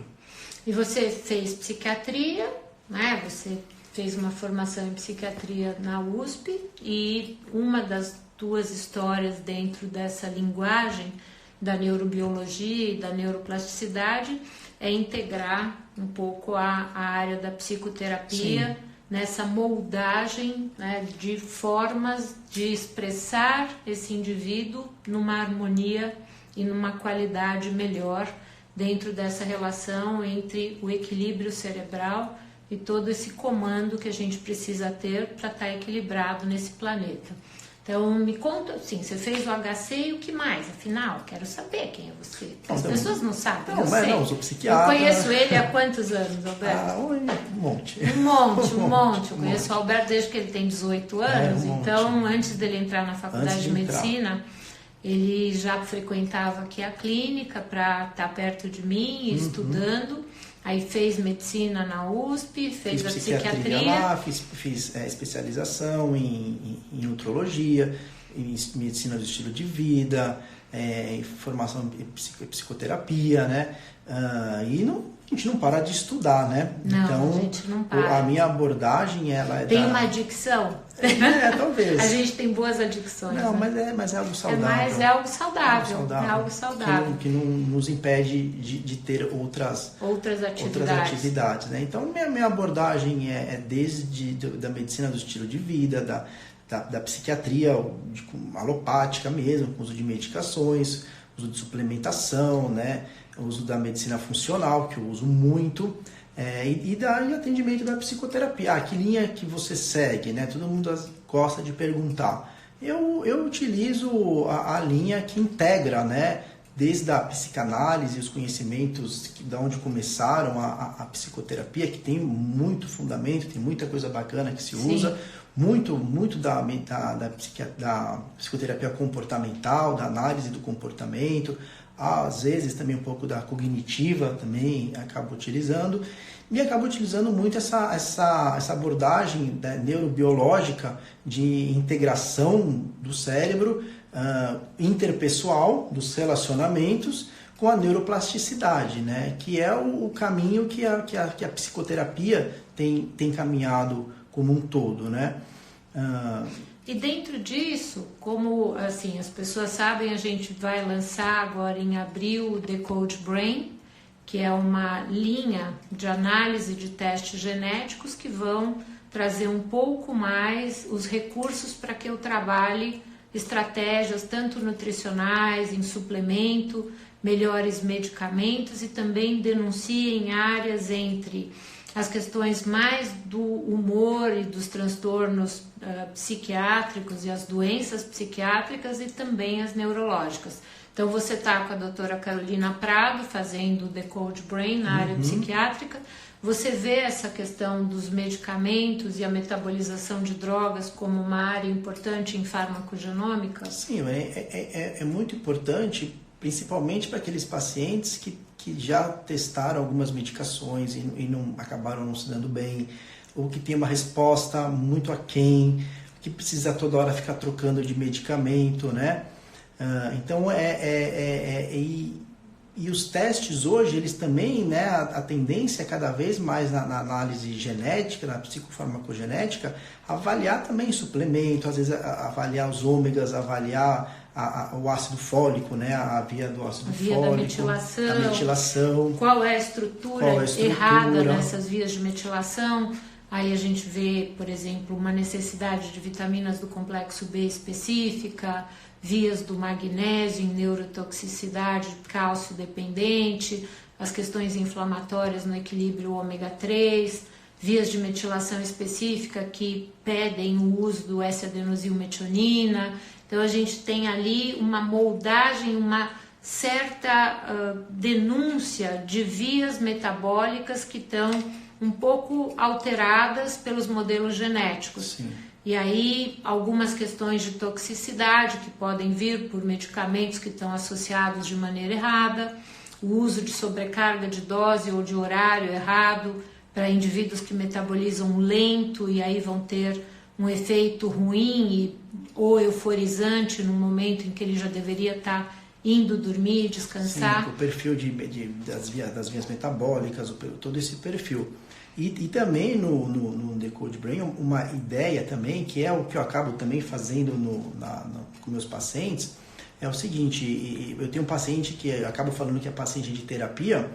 E você fez psiquiatria, né? Você fez uma formação em psiquiatria na USP, e uma das tuas histórias dentro dessa linguagem da neurobiologia e da neuroplasticidade é integrar um pouco a área da psicoterapia. Sim. Nessa moldagem, né, de formas de expressar esse indivíduo numa harmonia e numa qualidade melhor dentro dessa relação entre o equilíbrio cerebral e todo esse comando que a gente precisa ter para estar equilibrado nesse planeta. Então, me conta, assim, você fez o HC e o que mais? Afinal, quero saber quem é você. As pessoas não sabem, eu sei. Eu sou psiquiatra. Eu conheço ele há quantos anos, Alberto? Um monte. Um monte. Eu conheço o Alberto desde que ele tem 18 anos. Então, antes dele entrar na faculdade de medicina, ele já frequentava aqui a clínica para estar perto de mim, estudando. Aí fez medicina na USP, fez a psiquiatria lá, fiz especialização em nutrologia, em medicina do estilo de vida, formação em psicoterapia, né? E a gente não para de estudar, né? Não, então, a gente não para. A minha abordagem, ela é Tem uma adicção? Talvez. A gente tem boas adicções. Não, né? mas é algo saudável. É algo saudável. É algo saudável. Que não nos impede de ter outras atividades, né? Então, minha abordagem é desde da medicina do estilo de vida, da psiquiatria alopática mesmo, com uso de medicações, uso de suplementação, né? O uso da medicina funcional, que eu uso muito, e atendimento da psicoterapia. Que linha que você segue, né? Todo mundo gosta de perguntar. Eu utilizo a linha que integra, né? Desde a psicanálise, os conhecimentos de onde começaram a psicoterapia, que tem muito fundamento, tem muita coisa bacana que se usa, muito da psicoterapia comportamental, da análise do comportamento, às vezes também um pouco da cognitiva também acabo utilizando, e acabo utilizando muito essa abordagem, né, neurobiológica de integração do cérebro, interpessoal, dos relacionamentos, com a neuroplasticidade, né, que é o caminho que a psicoterapia tem caminhado como um todo, né? E dentro disso, como assim, as pessoas sabem, a gente vai lançar agora em abril o Decode Brain, que é uma linha de análise de testes genéticos que vão trazer um pouco mais os recursos para que eu trabalhe estratégias tanto nutricionais, em suplemento, melhores medicamentos, e também denunciem áreas entre as questões mais do humor e dos transtornos psiquiátricos e as doenças psiquiátricas e também as neurológicas. Então você está com a doutora Carolina Prado fazendo o Decode Brain na área psiquiátrica. Você vê essa questão dos medicamentos e a metabolização de drogas como uma área importante em farmacogenômica? Sim, é muito importante, principalmente para aqueles pacientes que já testaram algumas medicações e acabaram não se dando bem, ou que tem uma resposta muito aquém, que precisa toda hora ficar trocando de medicamento, né? Então, e os testes hoje, eles também, né, a tendência é cada vez mais na análise genética, na psicofarmacogenética, avaliar também suplemento, às vezes avaliar os ômegas, avaliar o ácido fólico, né? A via do ácido fólico, da a metilação. Qual é a estrutura errada nessas vias de metilação? Aí a gente vê, por exemplo, uma necessidade de vitaminas do complexo B específica, vias do magnésio em neurotoxicidade, cálcio dependente, as questões inflamatórias no equilíbrio ômega 3, vias de metilação específica que pedem o uso do S-adenosilmetionina. Então a gente tem ali uma moldagem, uma certa denúncia de vias metabólicas que estão um pouco alteradas pelos modelos genéticos. Sim. E aí algumas questões de toxicidade que podem vir por medicamentos que estão associados de maneira errada, o uso de sobrecarga de dose ou de horário errado para indivíduos que metabolizam lento e aí vão ter um efeito ruim ou euforizante no momento em que ele já deveria estar indo dormir, descansar. Sim, o perfil das vias metabólicas, todo esse perfil. E também no Decode Brain, uma ideia também, que é o que eu acabo também fazendo com meus pacientes, é o seguinte: eu tenho um paciente que eu acabo falando que é paciente de terapia,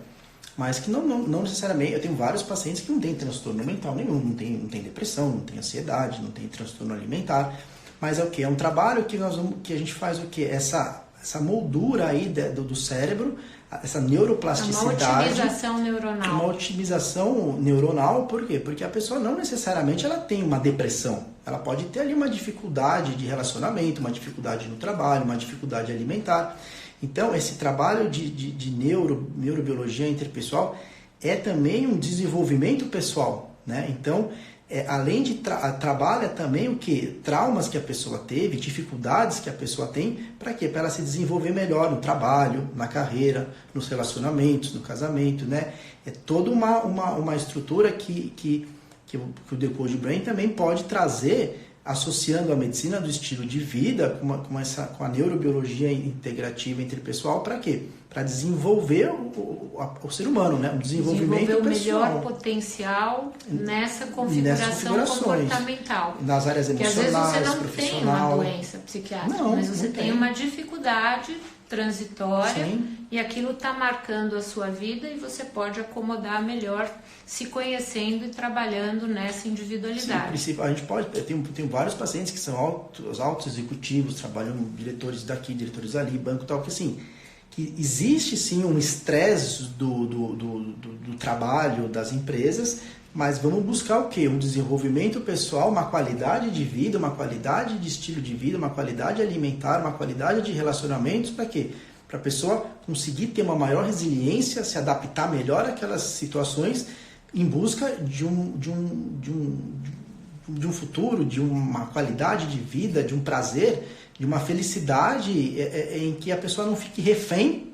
mas que não necessariamente, eu tenho vários pacientes que não têm transtorno mental nenhum, não tem depressão, não tem ansiedade, não tem transtorno alimentar, mas é o que? É um trabalho que a gente faz o que? Essa moldura aí do cérebro, essa neuroplasticidade. Uma otimização neuronal, por quê? Porque a pessoa não necessariamente ela tem uma depressão. Ela pode ter ali uma dificuldade de relacionamento, uma dificuldade no trabalho, uma dificuldade alimentar. Então, esse trabalho de neurobiologia interpessoal é também um desenvolvimento pessoal, né? Então, além de trabalha também o que? Traumas que a pessoa teve, dificuldades que a pessoa tem, para quê? Para ela se desenvolver melhor no trabalho, na carreira, nos relacionamentos, no casamento, né? É toda uma estrutura que o Decode Brain também pode trazer, associando a medicina do estilo de vida com a neurobiologia integrativa interpessoal, para quê? Para desenvolver o ser humano, né? O desenvolvimento o pessoal. melhor potencial nessa configuração comportamental. Nas áreas emocionais, porque às vezes você não profissional. tem uma doença psiquiátrica, mas você tem uma dificuldade transitória. Sim. E aquilo está marcando a sua vida e você pode acomodar melhor se conhecendo e trabalhando nessa individualidade. Sim, a gente pode, eu tenho vários pacientes que são altos executivos, trabalham diretores daqui, diretores ali, banco e tal, que assim, que existe sim um estresse do trabalho das empresas, mas vamos buscar o quê? Um desenvolvimento pessoal, uma qualidade de vida, uma qualidade de estilo de vida, uma qualidade alimentar, uma qualidade de relacionamentos, para quê? Para a pessoa conseguir ter uma maior resiliência, se adaptar melhor àquelas situações em busca de um futuro, de uma qualidade de vida, de um prazer, de uma felicidade em que a pessoa não fique refém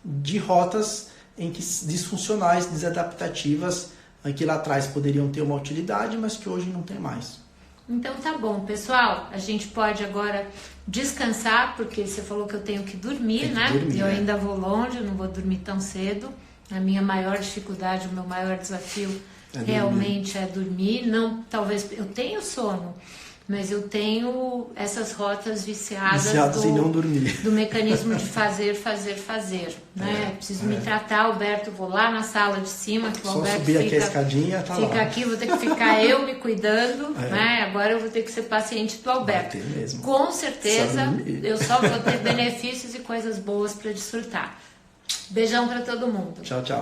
de rotas disfuncionais, desadaptativas, que lá atrás poderiam ter uma utilidade, mas que hoje não tem mais. Então tá bom, pessoal, a gente pode agora descansar, porque você falou que eu tenho que dormir, né? Eu ainda vou longe, não vou dormir tão cedo. A minha maior dificuldade, o meu maior desafio realmente é dormir. Não, talvez eu tenho sono, mas eu tenho essas rotas viciadas em não dormir. Do mecanismo de fazer, né? Preciso me tratar, Alberto, vou lá na sala de cima, que o Só Alberto subir aqui a escadinha, tá fica lá. Aqui, vou ter que ficar eu me cuidando, né? Agora eu vou ter que ser paciente do Alberto. Vai ter mesmo. Com certeza, eu só vou ter benefícios e coisas boas para desfrutar. Beijão para todo mundo. Tchau, tchau.